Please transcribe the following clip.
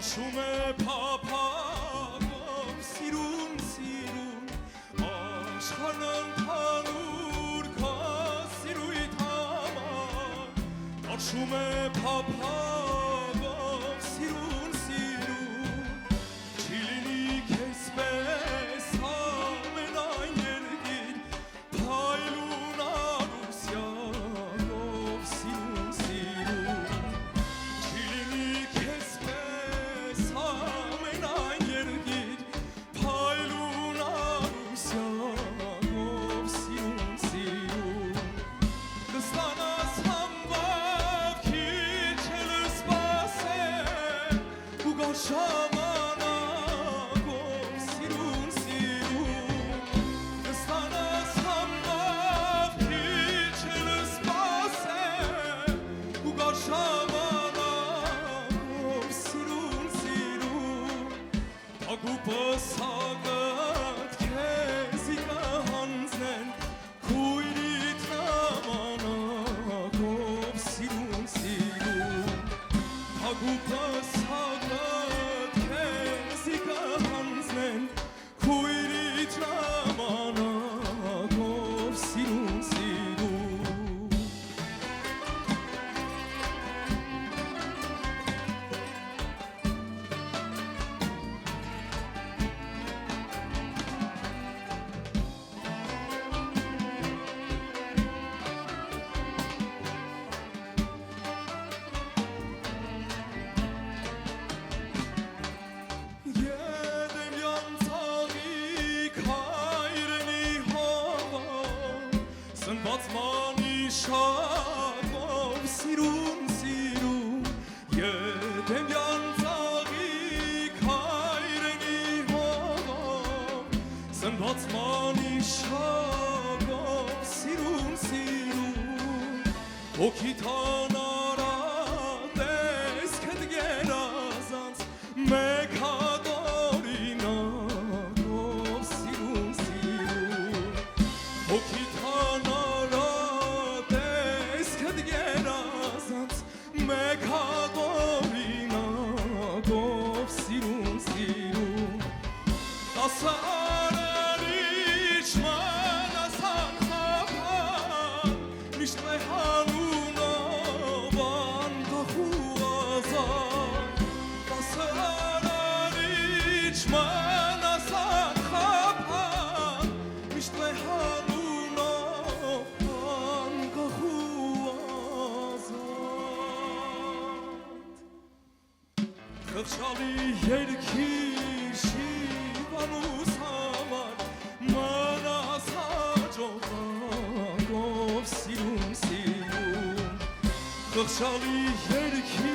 Աշում է փափագով սիրուն սիրուն աշխարհն ընդհանուր քո սիրույթ համար Աշում է փափագով սիրուն սիրուն Չի լինի քեզպես ամենայն երկիր փայլուն արուսյակով սիրուն սիրուն Չի լինի քեզպես ամենայն երկիր փայլուն արուսյակով սիրուն սիրուն Կստանաս համբավ քիչ էլ սպասեմ ու գար ժամանակով սիրուն սիրուն Կստանաս համբավ քիչ էլ սպասեմ ու գար ժամանակով սիրուն սիրուն Ագուպս հագատ քեզի կհանձնեն քույրիդ նամանակով սիրուն սիրուն Ագուպս հագատ քեզի կհանձնեն քույրիդ նամանակով սիրուն սիրուն Եդեմյան ծաղիկ հայրենի հողը Սնված մանիշակով սիրուն սիրուն Եդեմյան ծաղիկ հայրենի հողը Սնված մանիշակով սիրուն սիրուն Հոգիդ հանարատ տեսքդ գերազանց մեկ հատորինակով սիրուն սիրուն Հոգիդ հանարատ տեսքդ գերազանց մեկ հատորինակով սիրուն սիրուն Տասը արարիչ մանասան խափան միշտ է հանունով անկախ ու ազատ Տասը արարիչ մանասան խափան միշտ է հանունով անկախ ու ազատ Խղճալի երգի շիվանուս համար մանաս հաջողակով սիրուն սիրուն Խղճալի երգի